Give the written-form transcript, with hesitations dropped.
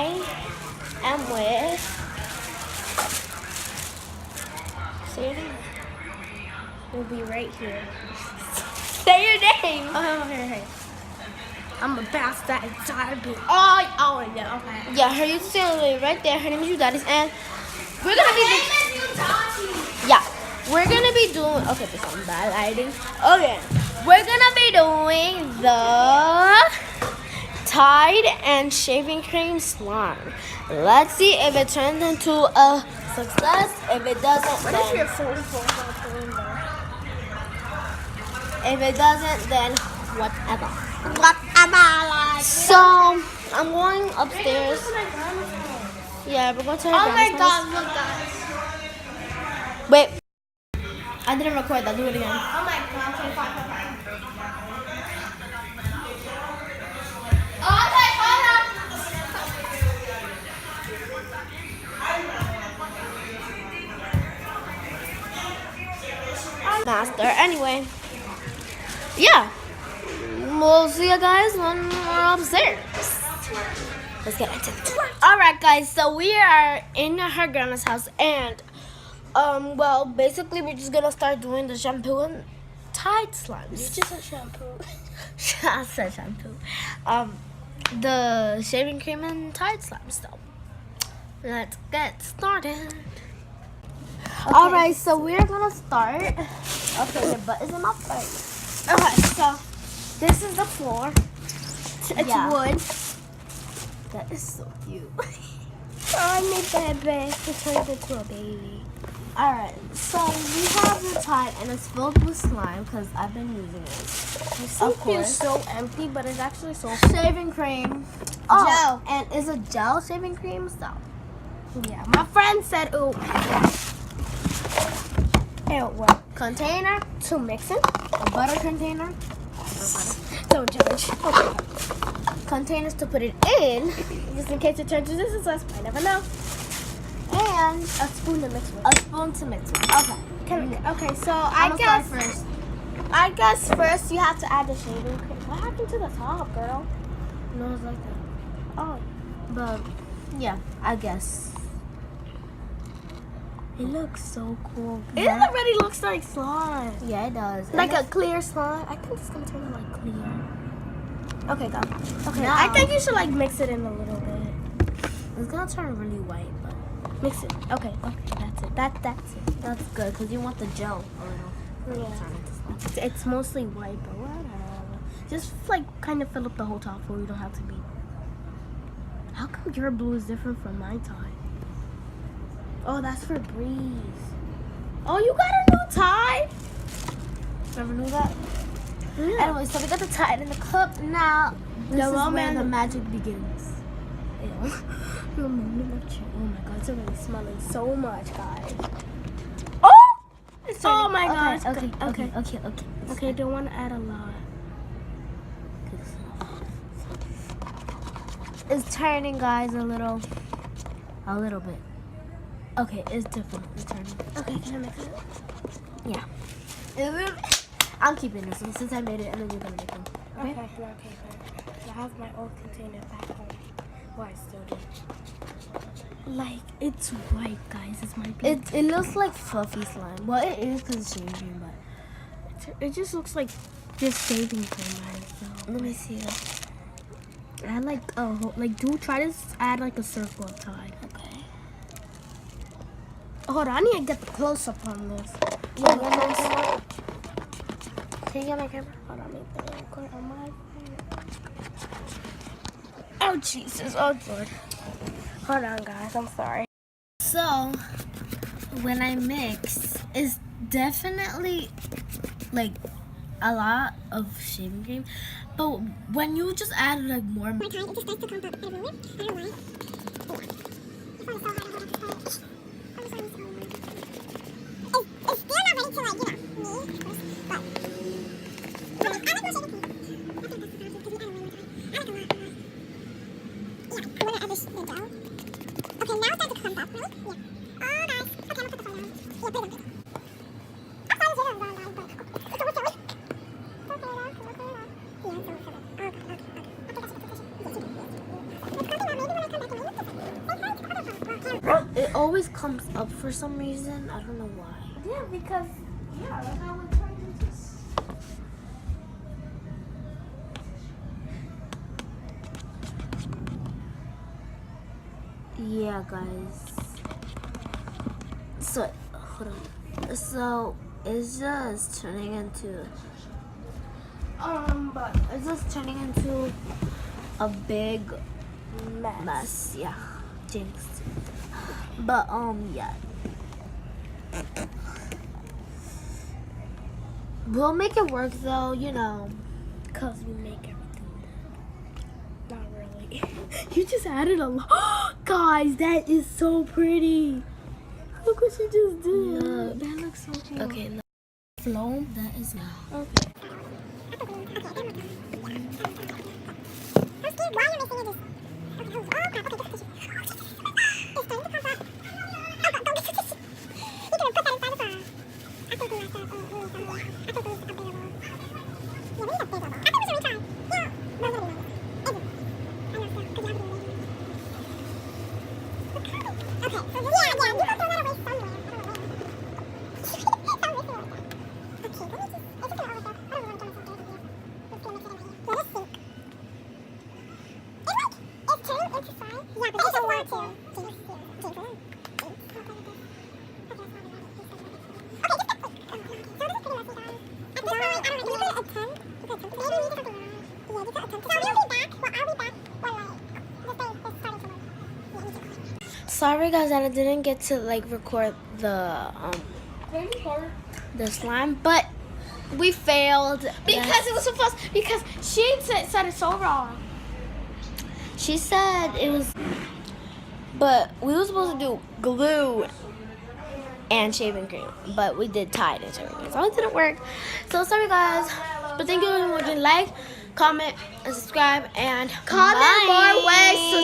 I am with. Say your name. We'll be right here. Say your name. Oh, here. I'm a bastard inside. Oh, yeah, okay. Yeah, her YouTube right there. Her name is Udadis, and we're gonna be. Yeah, we're gonna be doing. Okay, this is bad lighting. Okay, we're gonna be doing the Tide and shaving cream slime. Let's see if it turns into a success. If it doesn't, What if your then phone falls out the window? if it doesn't, then whatever. Like. So I'm going upstairs. Yeah, we're going to her Oh my grandma's God! house. Look, guys. Wait, I didn't record that. Do it again. Oh my God! Okay, fine. Master. Anyway, yeah. We'll see you guys when we're upstairs. Let's get into it. Alright guys, so we are in her grandma's house and well basically we're just gonna start doing the shampoo and Tide slimes. You just said shampoo. I said shampoo. The shaving cream and Tide slimes though. Let's get started. Alright, so we're gonna start. Okay, your butt is in my face. Okay, so this is the floor. It's Yeah. wood. That is so cute. I made baby. It turned into a baby. Alright, so we have the Tide and it's filled with slime because I've been using it. It Of feels course. so empty, but it's actually so. Shaving cream. Gel. And is a gel shaving cream? So. Yeah, my friend said, "Ooh, what? Container, To mix it? a butter container, Don't judge. Okay. containers to put it in, Just in case it turns into this, I never know. and A spoon to mix with. a spoon to mix with. Okay. Okay, so I'ma start first. I guess first you have to add the shaving cream. What happened to the top, girl? No, it's like that. Oh, But yeah, I guess. It looks so cool. it already looks like slime. Yeah, it does. Like And a clear slime. I think it's gonna turn out like clear. Okay, go. Okay, No. I think you should like mix it in a little bit. it's gonna turn really white, but Mix it. Okay, that's it. That's it. that's good because you want the gel a little. Yeah. Turn into slime. It's mostly white, but whatever. Just like kind of fill up the whole top so you don't have to be. How come your blue is different from my tie? Oh, that's for Breeze. Oh, you got a new tie? Never knew that. Yeah. Anyway, so we got the Tide in the cup now. This The is where romance- the magic begins. Ew. Oh my god, it's already smelling so much, guys. Oh! Oh my god. Okay. Okay, don't want to add a lot. It's turning, guys, a little bit. Okay, it's different. It's turning. Okay, can I mix it? Yeah. I'm keeping this one since I made it, and then you're gonna make them. Okay. I have my old container back home. Why I still do. Like, it's white, guys. It's my It looks like fluffy slime. Well, it is because it's shaving cream, but It just looks like just shaving cream, guys. So. let me see. Add like try to add like a circle of Tide. Okay. Hold on, I need to get the close up on this. Yeah, one more. Can you get my camera? Hold on, make the record on my phone. Oh Jesus, oh Lord. Hold on, guys, I'm sorry. So, when I mix, it's definitely like a lot of shaving cream, but when you just add like more, It just starts to come up everywhere. I don't know why. It's still not ready to like, me, but I like more shaving cream. I think that's the process because you add a lot. Yeah, I'm gonna add the gel. Okay, now it's starting to clump up, really? Yeah. Oh, guys. Okay, I'm gonna put this on now. Yeah, big one, big one. I'm sorry, it's on, guys, but it's almost done. Yeah, it's almost done. Okay. It always comes up for some reason. I don't know why. Yeah, because that's how we're trying to do this. Yeah, guys. So, hold on. So, it's just turning into... But It's just turning into a big mess. Yeah, jinxed. But yeah, we'll make it work though. You know, cause we make everything. Not really. You just added a lot. Guys, that is so pretty. Look what you just did. Look. That looks so cool. okay. Look. Flow. That is now. Okay. Why am I saying this? Okay, oh crap, okay, this is tissue. It's starting to come back. Oh, don't get the tissue. You can put that inside the bar. I think we like that. I think those are available. Yeah, we need a bigger bowl. I think we should retry. Yeah, no, no, no, no. Is it? I'm not sure, because you have to do it. Okay, so this yeah, you can throw that away somewhere. I don't know where. Some missing like that. Okay, let me just, it's just gonna overflow. I don't know what I'm doing with this. Let's go mix it in right here. Let us see. It's turning into slime. Yeah, but it's a lot too. Jinx. Sorry guys that I didn't get to like record the slime, but we failed Because it was supposed. Because she said it so wrong. She said it was, but we were supposed to do glue and shaving cream, but we did Tide and shaving cream, so it didn't work. So sorry guys, but thank you for watching. Like, comment, and subscribe, and Comment bye. more ways to